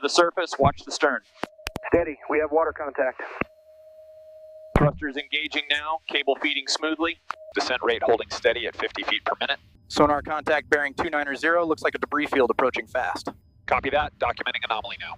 the surface, watch the stern. Steady, we have water contact. Thrusters engaging now, cable feeding smoothly. Descent rate holding steady at 50 feet per minute. Sonar contact bearing 290, looks like a debris field approaching fast. Copy that, documenting anomaly now.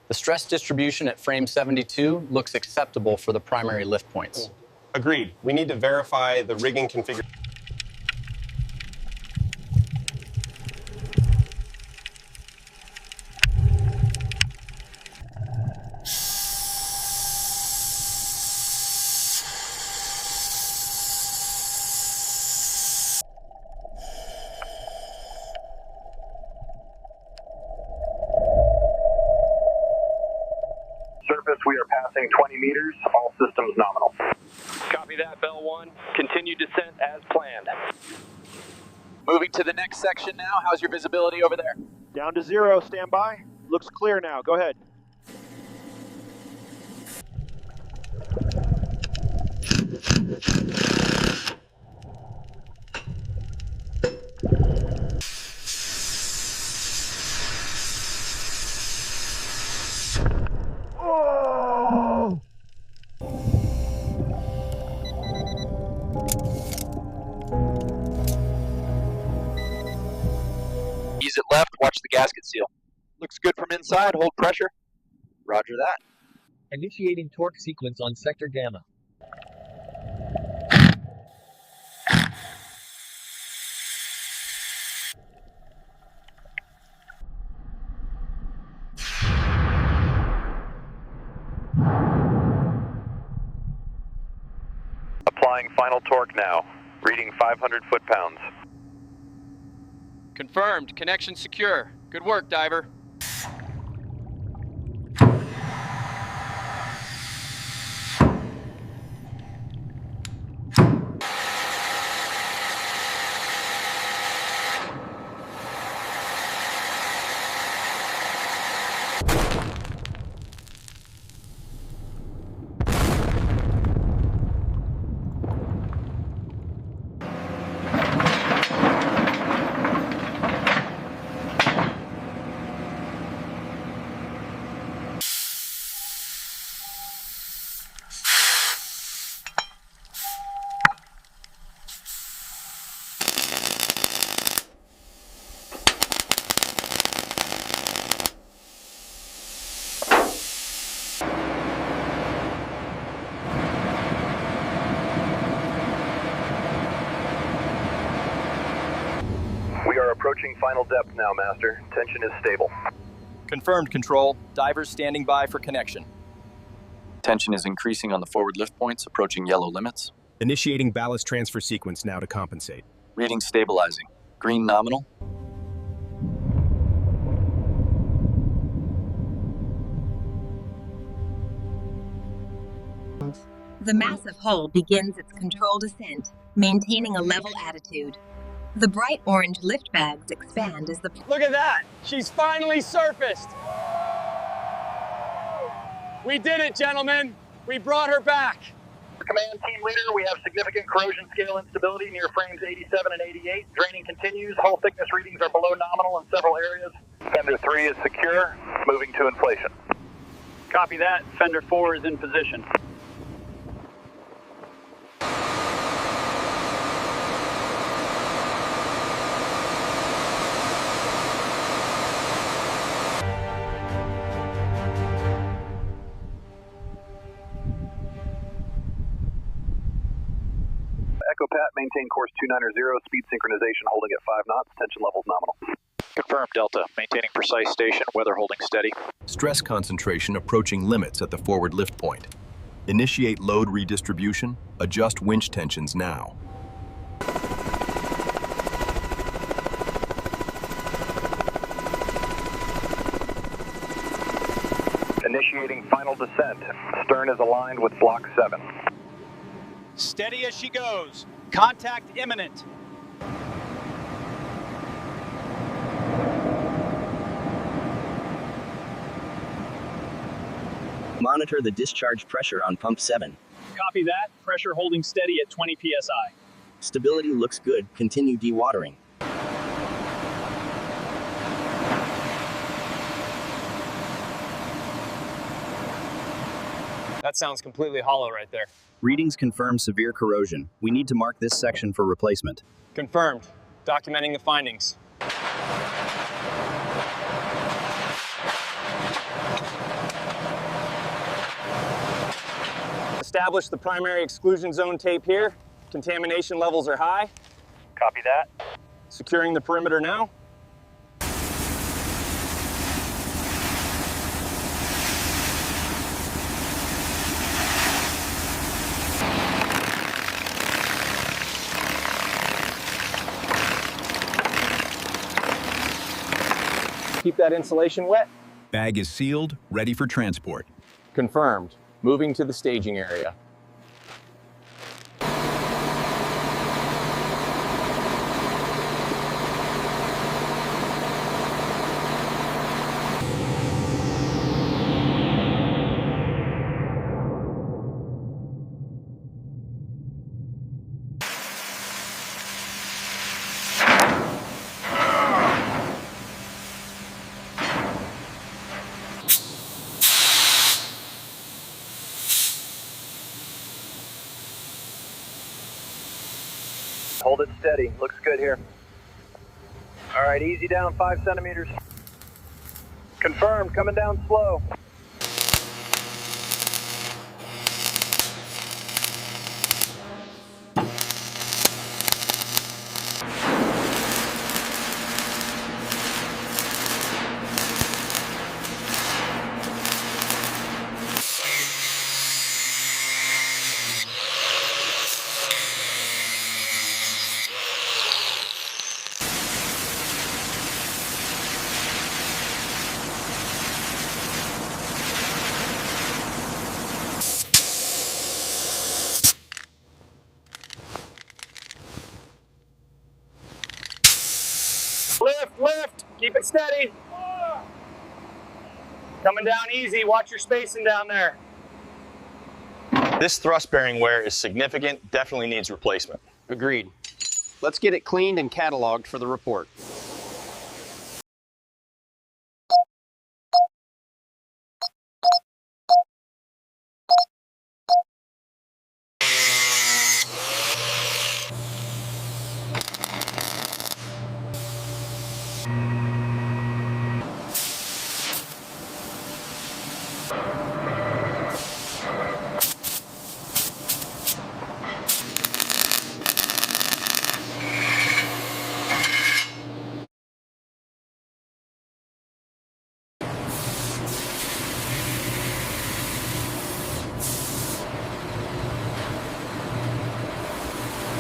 The stress distribution at frame 72 looks acceptable for the primary lift points. Agreed. We need to verify the rigging configuration. Surface, we are passing 20 meters, all systems nominal. Copy that, Bell 1. Continue descent as planned. Moving to the next section now. How's your visibility over there? Down to 0, stand by. Looks clear now, go ahead. Ease it left, watch the gasket seal. Looks good from inside, hold pressure. Roger that. Initiating torque sequence on sector Gamma. Applying final torque now, reading 500 foot-pounds. Confirmed, connection secure. Good work, diver. We are approaching final depth now, Master. Tension is stable. Confirmed, Control. Divers standing by for connection. Tension is increasing on the forward lift points, approaching yellow limits. Initiating ballast transfer sequence now to compensate. Reading stabilizing. Green nominal. The massive hull begins its controlled ascent, maintaining a level attitude. The bright orange lift bags expand as the... Look at that! She's finally surfaced! We did it, gentlemen! We brought her back! Command team leader, we have significant corrosion scale instability near frames 87 and 88. Draining continues. Hull thickness readings are below nominal in several areas. Fender 3 is secure. Moving to inflation. Copy that. Fender 4 is in position. Echo Pat, maintain course 290, speed synchronization holding at 5 knots, tension levels nominal. Confirmed, Delta. Maintaining precise station, weather holding steady. Stress concentration approaching limits at the forward lift point. Initiate load redistribution. Adjust winch tensions now. Initiating final descent. Stern is aligned with Block 7. Steady as she goes. Contact imminent. Monitor the discharge pressure on pump 7. Copy that. Pressure holding steady at 20 psi. Stability looks good. Continue dewatering. That sounds completely hollow right there. Readings confirm severe corrosion. We need to mark this section for replacement. Confirmed. Documenting the findings. Establish the primary exclusion zone tape here. Contamination levels are high. Copy that. Securing the perimeter now. Keep that insulation wet. Bag is sealed, ready for transport. Confirmed. Moving to the staging area. Hold it steady. Looks good here. All right, easy down 5 centimeters. Confirmed, coming down slow. Lift, lift, keep it steady. Coming down easy, watch your spacing down there. This thrust bearing wear is significant, definitely needs replacement. Agreed. Let's get it cleaned and cataloged for the report.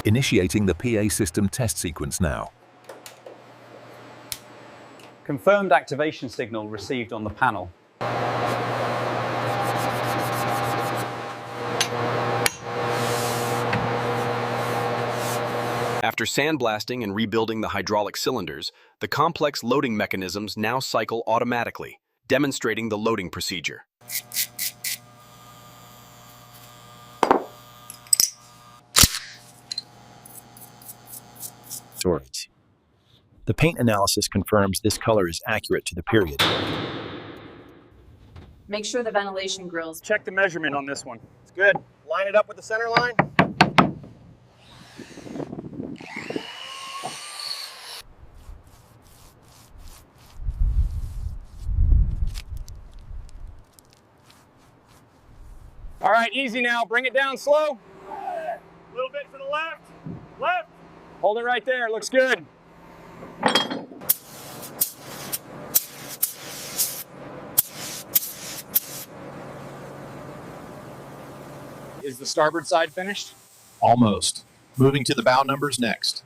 Initiating the PA system test sequence now. Confirmed activation signal received on the panel. After sandblasting and rebuilding the hydraulic cylinders, the complex loading mechanisms now cycle automatically, demonstrating the loading procedure. Storage. The paint analysis confirms this color is accurate to the period. Make sure the ventilation grills. Check the measurement on this one. It's good. Line it up with the center line. All right, easy now. Bring it down slow. A little bit to the left. Left. Hold it right there. Looks good. the starboard side finished? Almost. Moving to the bow numbers next.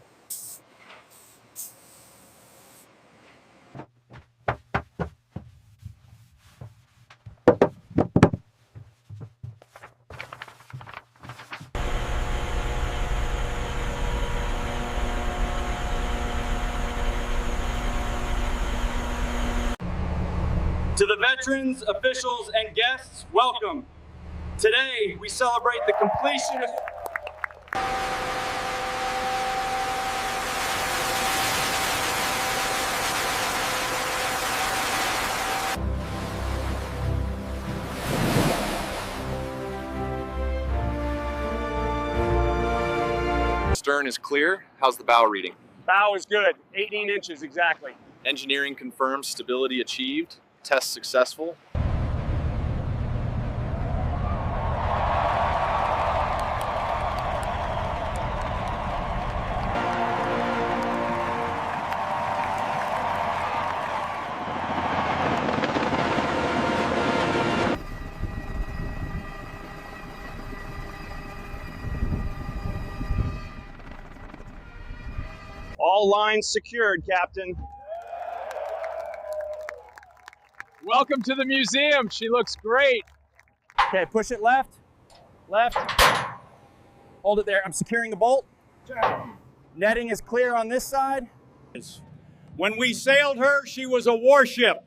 To the veterans, officials, and guests, welcome. Today, we celebrate the completion of... Stern is clear. How's the bow reading? Bow is good, 18 inches exactly. Engineering confirms stability achieved. Test successful. All lines secured, Captain. Welcome to the museum. She looks great. Okay, push it left, left. Hold it there. I'm securing the bolt. Netting is clear on this side. When we sailed her, she was a warship.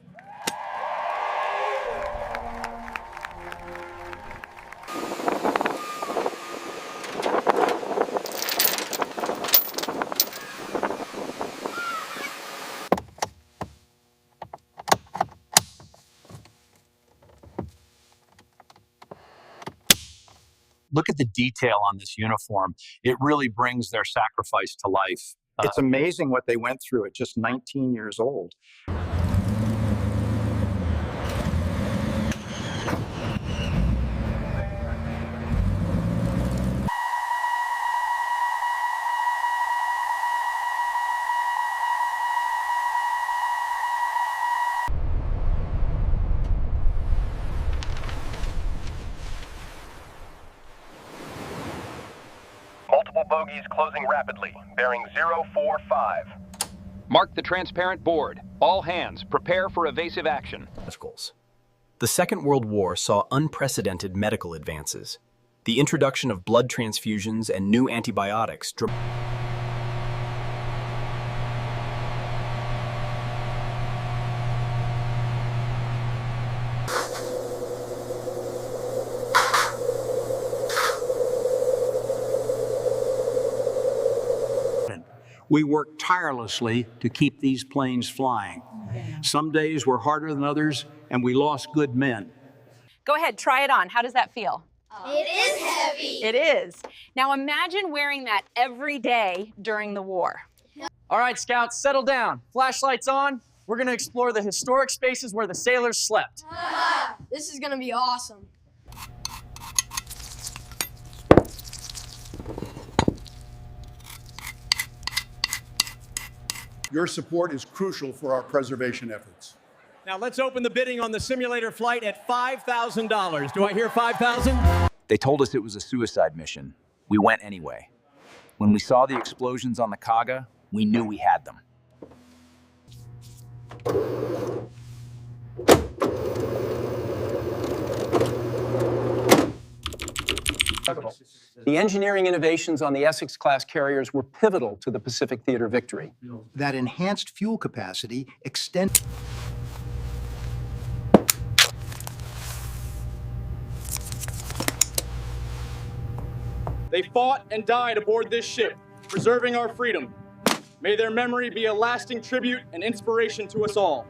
Look at the detail on this uniform. It really brings their sacrifice to life. It's amazing what they went through at just 19 years old. Multiple bogies closing rapidly, bearing 045. Mark the transparent board. All hands, prepare for evasive action. The Second World War saw unprecedented medical advances. The introduction of blood transfusions and new antibiotics We worked tirelessly to keep these planes flying. Some days were harder than others, and we lost good men. Go ahead, try it on. How does that feel? It is heavy. It is. Now imagine wearing that every day during the war. All right, scouts, settle down. Flashlights on. We're going to explore the historic spaces where the sailors slept. This is going to be awesome. Your support is crucial for our preservation efforts. Now let's open the bidding on the simulator flight at $5,000. Do I hear 5,000? They told us it was a suicide mission. We went anyway. When we saw the explosions on the Kaga, we knew we had them. The engineering innovations on the Essex-class carriers were pivotal to the Pacific Theater victory. That enhanced fuel capacity extended. They fought and died aboard this ship, preserving our freedom. May their memory be a lasting tribute and inspiration to us all.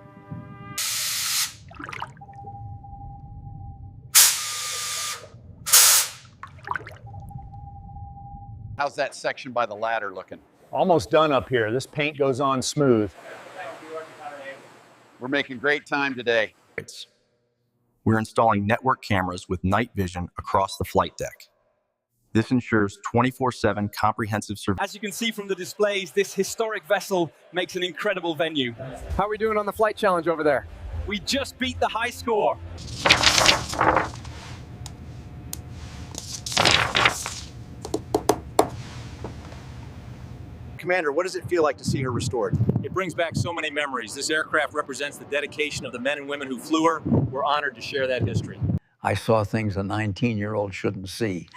How's that section by the ladder looking? Almost done up here. This paint goes on smooth. We're making great time today. We're installing network cameras with night vision across the flight deck. This ensures 24/7 comprehensive surveillance. As you can see from the displays, this historic vessel makes an incredible venue. How are we doing on the flight challenge over there? We just beat the high score. Commander, what does it feel like to see her restored? It brings back so many memories. This aircraft represents the dedication of the men and women who flew her. We're honored to share that history. I saw things a 19-year-old shouldn't see.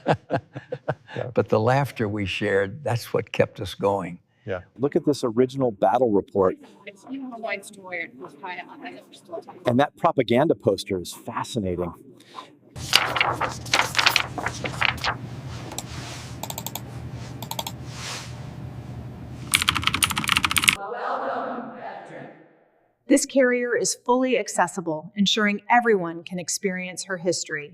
But the laughter we shared, that's what kept us going. Yeah. Look at this original battle report. And that propaganda poster is fascinating. This carrier is fully accessible, ensuring everyone can experience her history.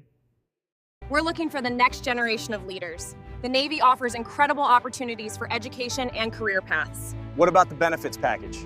We're looking for the next generation of leaders. The Navy offers incredible opportunities for education and career paths. What about the benefits package?